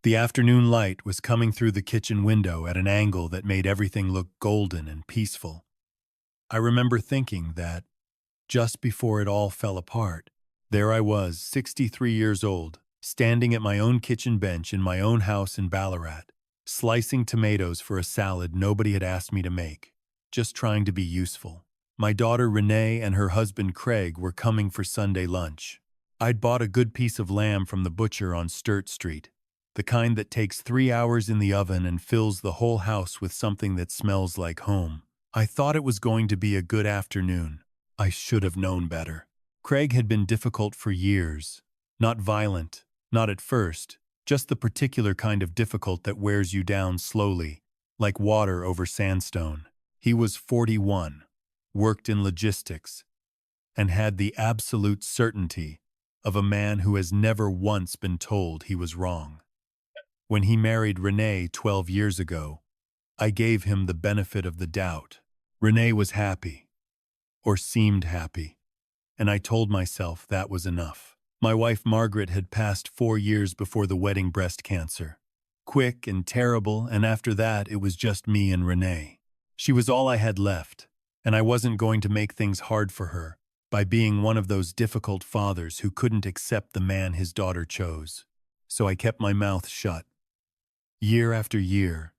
The afternoon light was coming through the kitchen window at an angle that made everything look golden and peaceful. I remember thinking that, just before it all fell apart, there I was, 63 years old, standing at my own kitchen bench in my own house in Ballarat, slicing tomatoes for a salad nobody had asked me to make, just trying to be useful. My daughter Renee and her husband Craig were coming for Sunday lunch. I'd bought a good piece of lamb from the butcher on Sturt Street, the kind that takes 3 hours in the oven and fills the whole house with something that smells like home. I thought it was going to be a good afternoon. I should have known better. Craig had been difficult for years. Not violent, not at first, just the particular kind of difficult that wears you down slowly, like water over sandstone. He was 41, worked in logistics, and had the absolute certainty of a man who has never once been told he was wrong. When he married Renee 12 years ago, I gave him the benefit of the doubt. Renee was happy, or seemed happy, and I told myself that was enough. My wife Margaret had passed 4 years before the wedding breast cancer. Quick and terrible, and after that it was just me and Renee. She was all I had left, and I wasn't going to make things hard for her by being one of those difficult fathers who couldn't accept the man his daughter chose. So I kept my mouth shut. Year after year,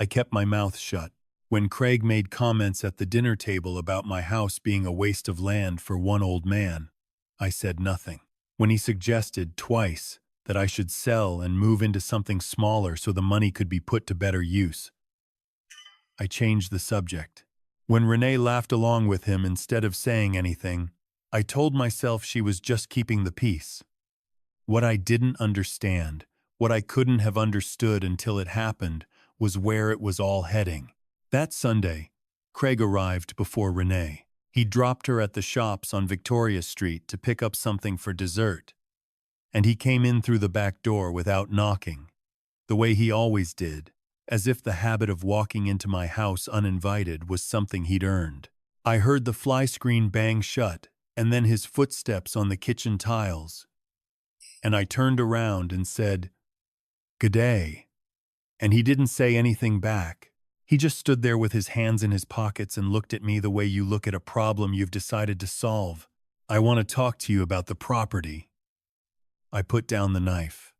I kept my mouth shut. When Craig made comments at the dinner table about my house being a waste of land for one old man, I said nothing. When he suggested twice that I should sell and move into something smaller so the money could be put to better use, I changed the subject. When Renee laughed along with him instead of saying anything, I told myself she was just keeping the peace. What I didn't understand, what I couldn't have understood until it happened, was where it was all heading. That Sunday, Craig arrived before Renee. He dropped her at the shops on Victoria Street to pick up something for dessert, and he came in through the back door without knocking, the way he always did, as if the habit of walking into my house uninvited was something he'd earned. I heard the fly screen bang shut, and then his footsteps on the kitchen tiles, and I turned around and said, "G'day," and he didn't say anything back. He just stood there with his hands in his pockets and looked at me the way you look at a problem you've decided to solve. "I want to talk to you about the property." I put down the knife.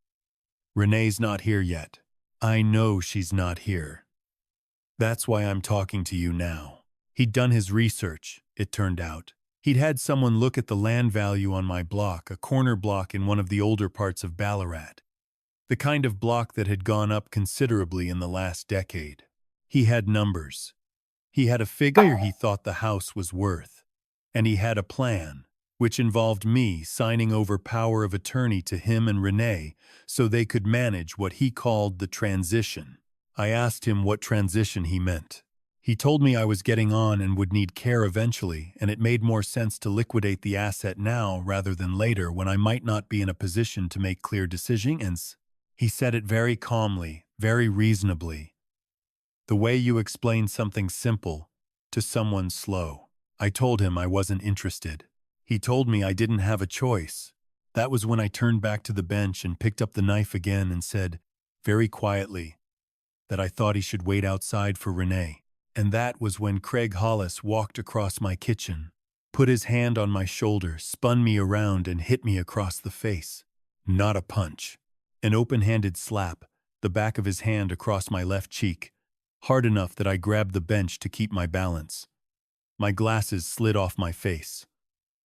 "Renee's not here yet. I know she's not here. That's why I'm talking to you now." He'd done his research, it turned out. He'd had someone look at the land value on my block, a corner block in one of the older parts of Ballarat. The kind of block that had gone up considerably in the last decade. He had numbers. He had a figure he thought the house was worth. And he had a plan, which involved me signing over power of attorney to him and Renee so they could manage what he called the transition. I asked him what transition he meant. He told me I was getting on and would need care eventually, and it made more sense to liquidate the asset now rather than later when I might not be in a position to make clear decisions. He said it very calmly, very reasonably. The way you explain something simple to someone slow. I told him I wasn't interested. He told me I didn't have a choice. That was when I turned back to the bench and picked up the knife again and said, very quietly, that I thought he should wait outside for Renee. And that was when Craig Hollis walked across my kitchen, put his hand on my shoulder, spun me around and hit me across the face. Not a punch. An open-handed slap, the back of his hand across my left cheek, hard enough that I grabbed the bench to keep my balance. My glasses slid off my face.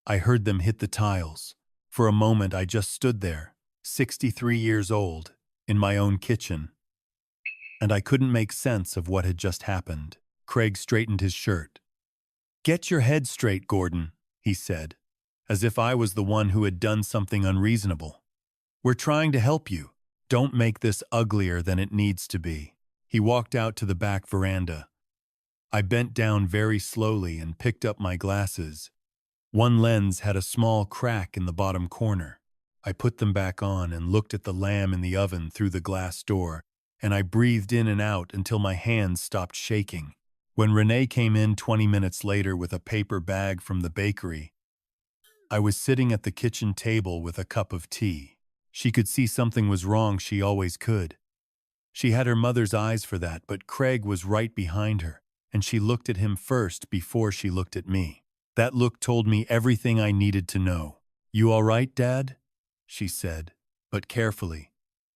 I heard them hit the tiles. For a moment I just stood there, 63 years old, in my own kitchen. And I couldn't make sense of what had just happened. Craig straightened his shirt. "Get your head straight, Gordon," he said, as if I was the one who had done something unreasonable. "We're trying to help you. Don't make this uglier than it needs to be." He walked out to the back veranda. I bent down very slowly and picked up my glasses. One lens had a small crack in the bottom corner. I put them back on and looked at the lamb in the oven through the glass door, and I breathed in and out until my hands stopped shaking. When Renee came in 20 minutes later with a paper bag from the bakery, I was sitting at the kitchen table with a cup of tea. She could see something was wrong, she always could. She had her mother's eyes for that, but Craig was right behind her, and she looked at him first before she looked at me. That look told me everything I needed to know. "You all right, Dad?" she said, but carefully.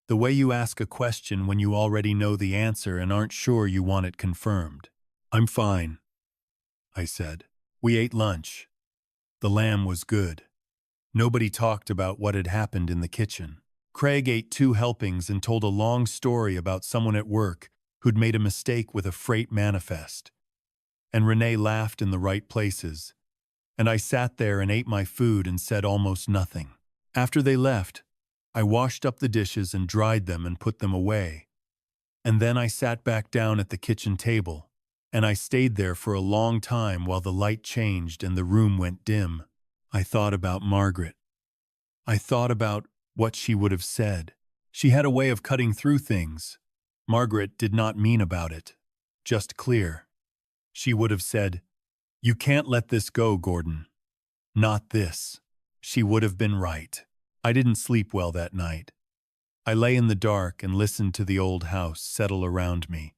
The way you ask a question when you already know the answer and aren't sure you want it confirmed. "I'm fine," I said. We ate lunch. The lamb was good. Nobody talked about what had happened in the kitchen. Craig ate 2 helpings and told a long story about someone at work who'd made a mistake with a freight manifest. And Renee laughed in the right places. And I sat there and ate my food and said almost nothing. After they left, I washed up the dishes and dried them and put them away. And then I sat back down at the kitchen table, and I stayed there for a long time while the light changed and the room went dim. I thought about Margaret. I thought about what she would have said. She had a way of cutting through things. Margaret did not mean about it, just clear. She would have said, "You can't let this go, Gordon. Not this." She would have been right. I didn't sleep well that night. I lay in the dark and listened to the old house settle around me,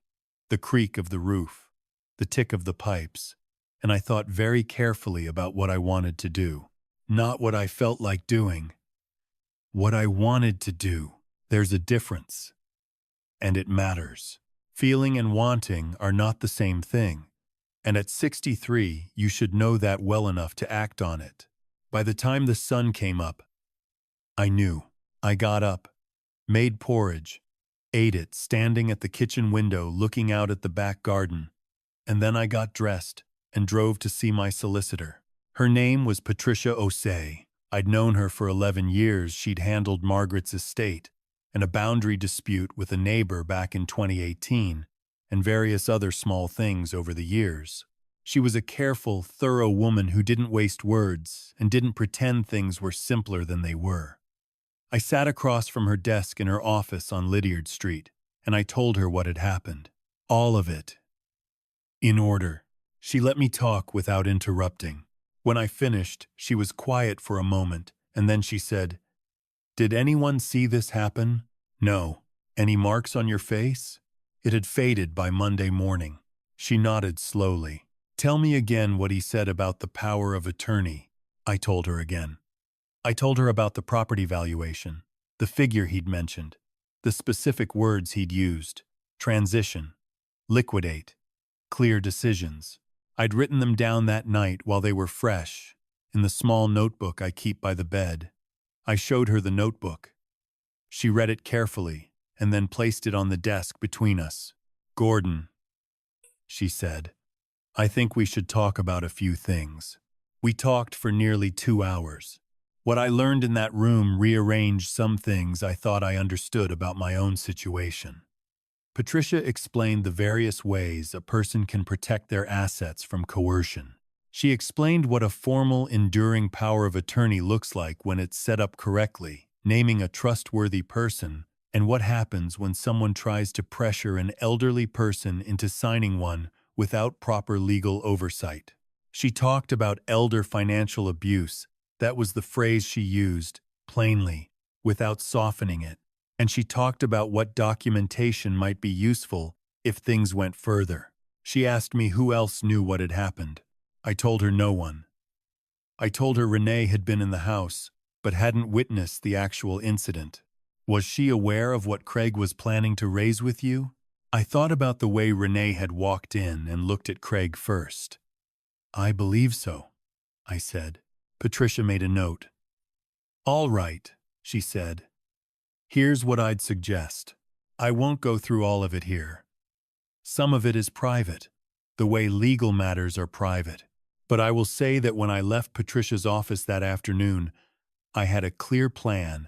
the creak of the roof, the tick of the pipes, and I thought very carefully about what I wanted to do. Not what I felt like doing. What I wanted to do. There's a difference. And it matters. Feeling and wanting are not the same thing. And at 63, you should know that well enough to act on it. By the time the sun came up, I knew. I got up, made porridge, ate it standing at the kitchen window looking out at the back garden, and then I got dressed and drove to see my solicitor. Her name was Patricia Osei. I'd known her for 11 years. She'd handled Margaret's estate and a boundary dispute with a neighbor back in 2018 and various other small things over the years. She was a careful, thorough woman who didn't waste words and didn't pretend things were simpler than they were. I sat across from her desk in her office on Lydiard Street, and I told her what had happened. All of it. In order. She let me talk without interrupting. When I finished, she was quiet for a moment, and then she said, "Did anyone see this happen?" "No." "Any marks on your face?" It had faded by Monday morning. She nodded slowly. "Tell me again what he said about the power of attorney." I told her again. I told her about the property valuation, the figure he'd mentioned, the specific words he'd used: transition, liquidate, clear decisions. I'd written them down that night while they were fresh, in the small notebook I keep by the bed. I showed her the notebook. She read it carefully and then placed it on the desk between us. "Gordon," she said, "I think we should talk about a few things." We talked for nearly 2 hours. What I learned in that room rearranged some things I thought I understood about my own situation. Patricia explained the various ways a person can protect their assets from coercion. She explained what a formal, enduring power of attorney looks like when it's set up correctly, naming a trustworthy person, and what happens when someone tries to pressure an elderly person into signing one without proper legal oversight. She talked about elder financial abuse. That was the phrase she used, plainly, without softening it. And she talked about what documentation might be useful if things went further. She asked me who else knew what had happened. I told her no one. I told her Renee had been in the house, but hadn't witnessed the actual incident. Was she aware of what Craig was planning to raise with you? I thought about the way Renee had walked in and looked at Craig first. "I believe so," I said. Patricia made a note. "All right," she said. "Here's what I'd suggest. I won't go through all of it here. Some of it is private, the way legal matters are private. But I will say that when I left Patricia's office that afternoon, I had a clear plan,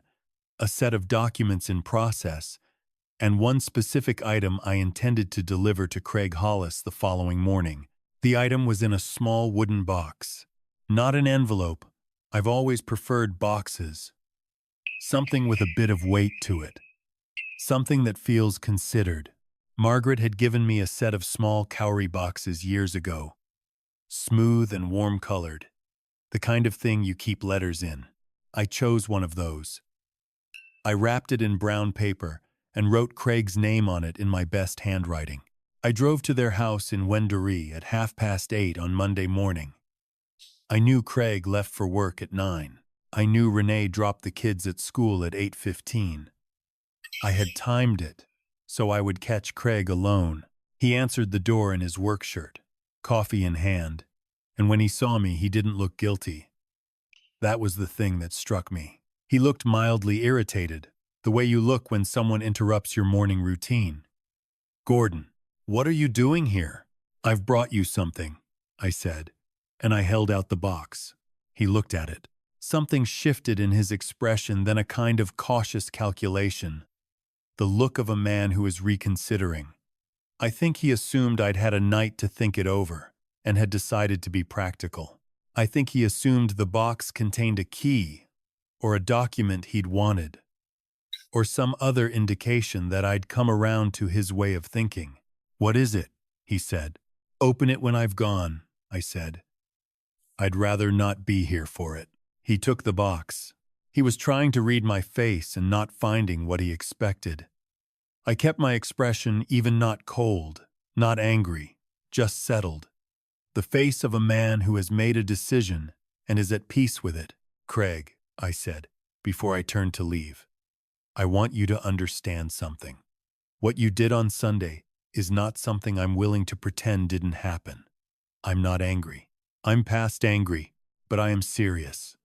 a set of documents in process, and one specific item I intended to deliver to Craig Hollis the following morning. The item was in a small wooden box. Not an envelope. I've always preferred boxes. Something with a bit of weight to it. Something that feels considered. Margaret had given me a set of small cowrie boxes years ago. Smooth and warm-colored. The kind of thing you keep letters in. I chose one of those. I wrapped it in brown paper and wrote Craig's name on it in my best handwriting. I drove to their house in Wendouree at 8:30 on Monday morning. I knew Craig left for work at 9. I knew Renee dropped the kids at school at 8:15. I had timed it so I would catch Craig alone. He answered the door in his work shirt, coffee in hand, and when he saw me, he didn't look guilty. That was the thing that struck me. He looked mildly irritated, the way you look when someone interrupts your morning routine. "Gordon, what are you doing here?" "I've brought you something," I said, and I held out the box. He looked at it. Something shifted in his expression, then a kind of cautious calculation. The look of a man who is reconsidering. I think he assumed I'd had a night to think it over and had decided to be practical. I think he assumed the box contained a key or a document he'd wanted, or some other indication that I'd come around to his way of thinking. "What is it?" he said. "Open it when I've gone," I said. "I'd rather not be here for it." He took the box. He was trying to read my face and not finding what he expected. I kept my expression even not cold, not angry, just settled. The face of a man who has made a decision and is at peace with it. "Craig," I said, before I turned to leave, "I want you to understand something. What you did on Sunday is not something I'm willing to pretend didn't happen. I'm not angry. I'm past angry, but I am serious.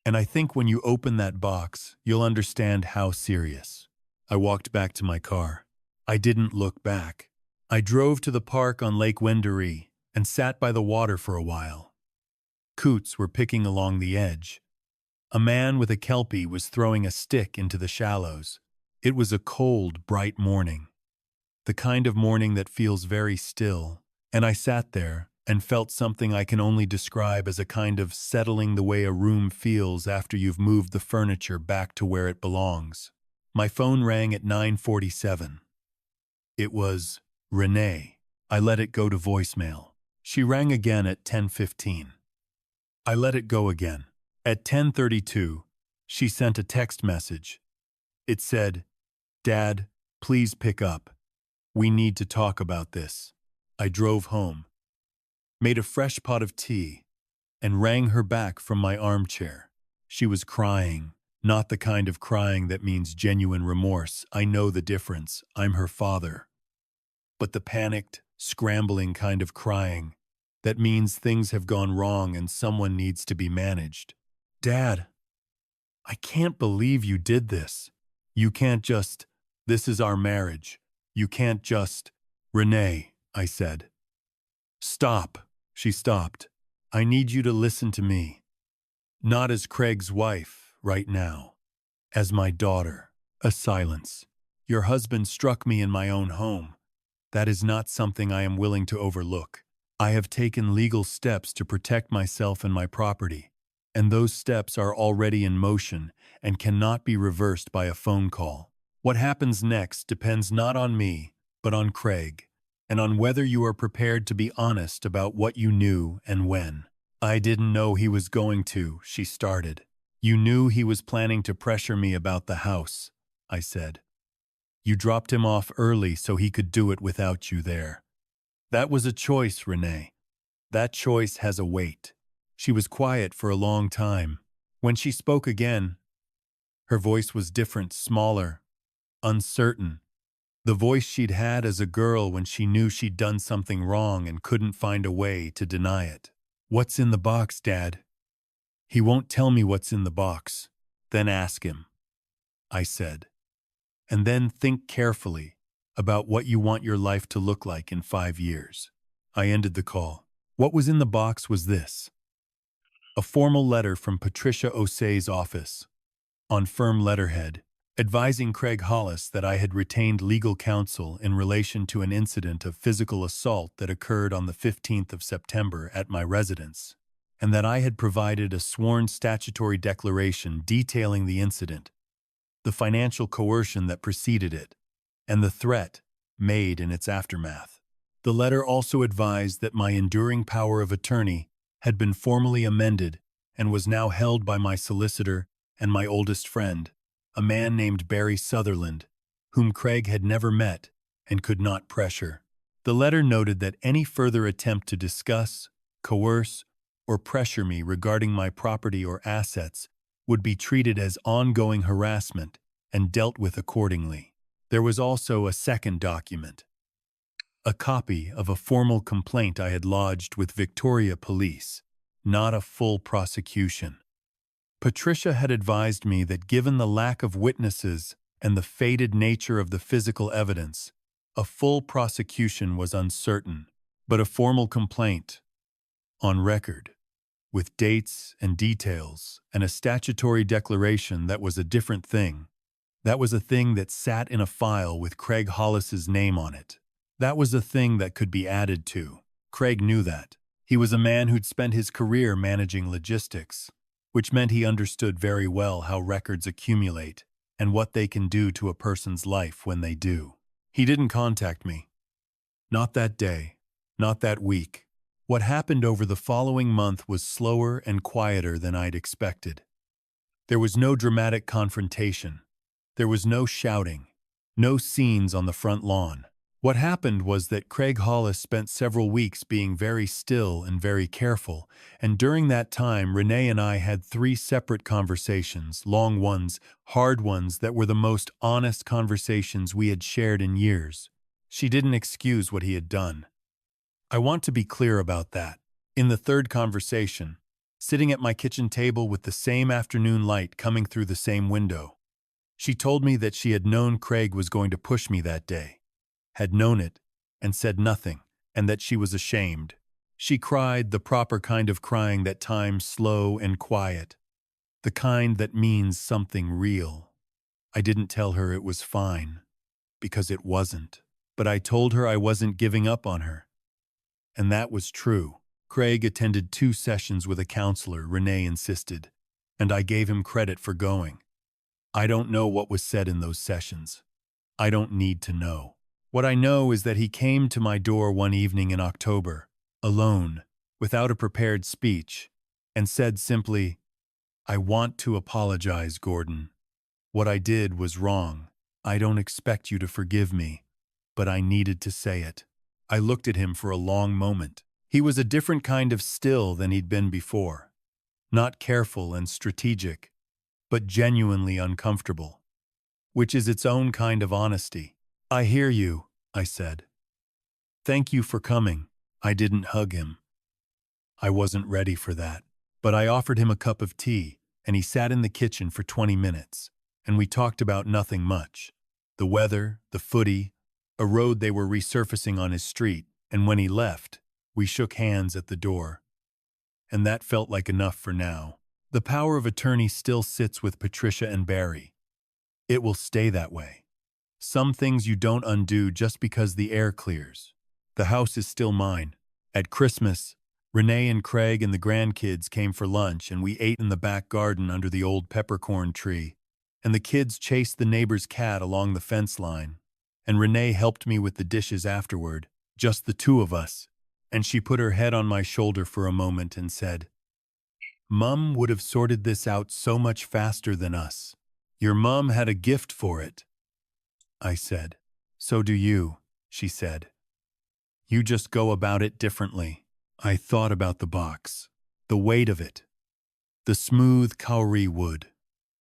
And I think when you open that box, you'll understand how serious." I walked back to my car. I didn't look back. I drove to the park on Lake Wendouree and sat by the water for a while. Coots were picking along the edge. A man with a kelpie was throwing a stick into the shallows. It was a cold, bright morning, the kind of morning that feels very still, and I sat there and felt something I can only describe as a kind of settling the way a room feels after you've moved the furniture back to where it belongs. My phone rang at 9:47. It was Renee. I let it go to voicemail. She rang again at 10:15. I let it go again. At 10:32, she sent a text message. It said, "Dad, please pick up. We need to talk about this." I drove home, made a fresh pot of tea, and rang her back from my armchair. She was crying. Not the kind of crying that means genuine remorse. I know the difference. I'm her father. But the panicked, scrambling kind of crying that means things have gone wrong and someone needs to be managed. "Dad, I can't believe you did this. You can't just, this is our marriage. You can't just." "Renee," I said. "Stop." She stopped. "I need you to listen to me. Not as Craig's wife. Right now, as my daughter." A silence. "Your husband struck me in my own home. That is not something I am willing to overlook. I have taken legal steps to protect myself and my property, and those steps are already in motion and cannot be reversed by a phone call. What happens next depends not on me, but on Craig, and on whether you are prepared to be honest about what you knew and when." "I didn't know he was going to," she started. "You knew he was planning to pressure me about the house," I said. "You dropped him off early so he could do it without you there. That was a choice, Renee. That choice has a weight." She was quiet for a long time. When she spoke again, her voice was different, smaller, uncertain. The voice she'd had as a girl when she knew she'd done something wrong and couldn't find a way to deny it. "What's in the box, Dad?" "He won't tell me what's in the box." "Then ask him," I said. "And then think carefully about what you want your life to look like in 5 years. I ended the call. What was in the box was this: a formal letter from Patricia O'Sea's office, on firm letterhead, advising Craig Hollis that I had retained legal counsel in relation to an incident of physical assault that occurred on the 15th of September at my residence, and that I had provided a sworn statutory declaration detailing the incident, the financial coercion that preceded it, and the threat made in its aftermath. The letter also advised that my enduring power of attorney had been formally amended and was now held by my solicitor and my oldest friend, a man named Barry Sutherland, whom Craig had never met and could not pressure. The letter noted that any further attempt to discuss, coerce, or pressure me regarding my property or assets would be treated as ongoing harassment and dealt with accordingly. There was also a second document, a copy of a formal complaint I had lodged with Victoria Police, not a full prosecution. Patricia had advised me that given the lack of witnesses and the faded nature of the physical evidence, a full prosecution was uncertain, but a formal complaint, on record, with dates and details and a statutory declaration, that was a different thing. That was a thing that sat in a file with Craig Hollis's name on it. That was a thing that could be added to. Craig knew that. He was a man who'd spent his career managing logistics, which meant he understood very well how records accumulate and what they can do to a person's life when they do. He didn't contact me. Not that day, not that week. What happened over the following month was slower and quieter than I'd expected. There was no dramatic confrontation. There was no shouting, no scenes on the front lawn. What happened was that Craig Hollis spent several weeks being very still and very careful, and during that time Renee and I had 3 separate conversations, long ones, hard ones that were the most honest conversations we had shared in years. She didn't excuse what he had done. I want to be clear about that. In the third conversation, sitting at my kitchen table with the same afternoon light coming through the same window, she told me that she had known Craig was going to push me that day, had known it, and said nothing, and that she was ashamed. She cried, the proper kind of crying, that time slow and quiet, the kind that means something real. I didn't tell her it was fine, because it wasn't, but I told her I wasn't giving up on her. And that was true. Craig attended 2 sessions with a counselor, Renee insisted, and I gave him credit for going. I don't know what was said in those sessions. I don't need to know. What I know is that he came to my door one evening in October, alone, without a prepared speech, and said simply, "I want to apologize, Gordon. What I did was wrong. I don't expect you to forgive me, but I needed to say it." I looked at him for a long moment. He was a different kind of still than he'd been before. Not careful and strategic, but genuinely uncomfortable, which is its own kind of honesty. "I hear you," I said. "Thank you for coming." I didn't hug him. I wasn't ready for that. But I offered him a cup of tea, and he sat in the kitchen for 20 minutes, and we talked about nothing much. The weather, the footy, a road they were resurfacing on his street, and when he left, we shook hands at the door. And that felt like enough for now. The power of attorney still sits with Patricia and Barry. It will stay that way. Some things you don't undo just because the air clears. The house is still mine. At Christmas, Renee and Craig and the grandkids came for lunch, and we ate in the back garden under the old peppercorn tree, and the kids chased the neighbor's cat along the fence line, and Renee helped me with the dishes afterward, just the 2 of us, and she put her head on my shoulder for a moment and said, "Mum would have sorted this out so much faster than us. Your mum had a gift for it." I said, "So do you," she said. "You just go about it differently." I thought about the box, the weight of it, the smooth kauri wood,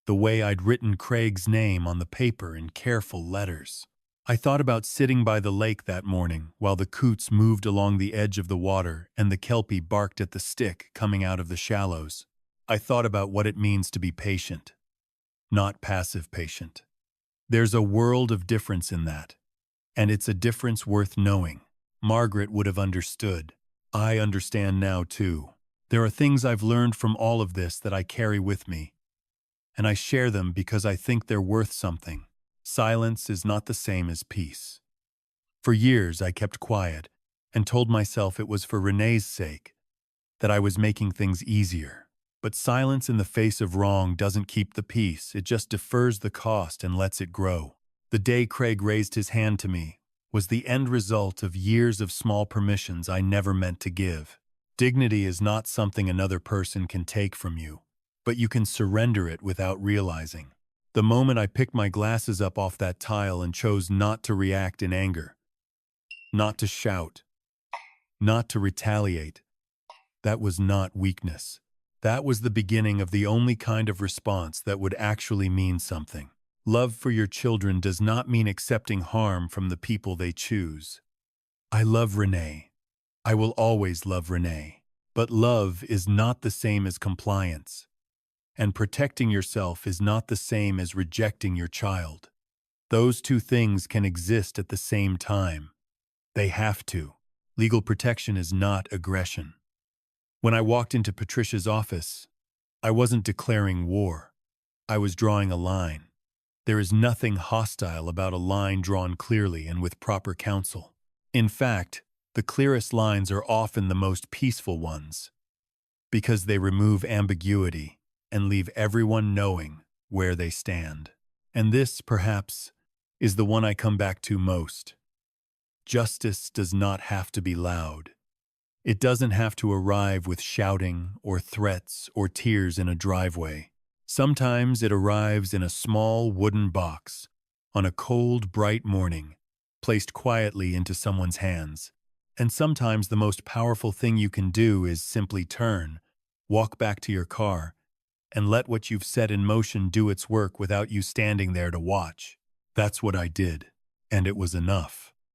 the way I'd written Craig's name on the paper in careful letters. I thought about sitting by the lake that morning while the coots moved along the edge of the water and the kelpie barked at the stick coming out of the shallows. I thought about what it means to be patient, not passive patient. There's a world of difference in that, and it's a difference worth knowing. Margaret would have understood. I understand now, too. There are things I've learned from all of this that I carry with me, and I share them because I think they're worth something. Silence is not the same as peace. For years I kept quiet and told myself it was for Renee's sake, that I was making things easier. But silence in the face of wrong doesn't keep the peace, it just defers the cost and lets it grow. The day Craig raised his hand to me was the end result of years of small permissions I never meant to give. Dignity is not something another person can take from you, but you can surrender it without realizing. The moment I picked my glasses up off that tile and chose not to react in anger, not to shout, not to retaliate, that was not weakness. That was the beginning of the only kind of response that would actually mean something. Love for your children does not mean accepting harm from the people they choose. I love Renee. I will always love Renee. But love is not the same as compliance. And protecting yourself is not the same as rejecting your child. Those two things can exist at the same time. They have to. Legal protection is not aggression. When I walked into Patricia's office, I wasn't declaring war. I was drawing a line. There is nothing hostile about a line drawn clearly and with proper counsel. In fact, the clearest lines are often the most peaceful ones, because they remove ambiguity and leave everyone knowing where they stand. And this, perhaps, is the one I come back to most. Justice does not have to be loud. It doesn't have to arrive with shouting or threats or tears in a driveway. Sometimes it arrives in a small wooden box, on a cold, bright morning, placed quietly into someone's hands. And sometimes the most powerful thing you can do is simply turn, walk back to your car, and let what you've set in motion do its work without you standing there to watch. That's what I did, and it was enough.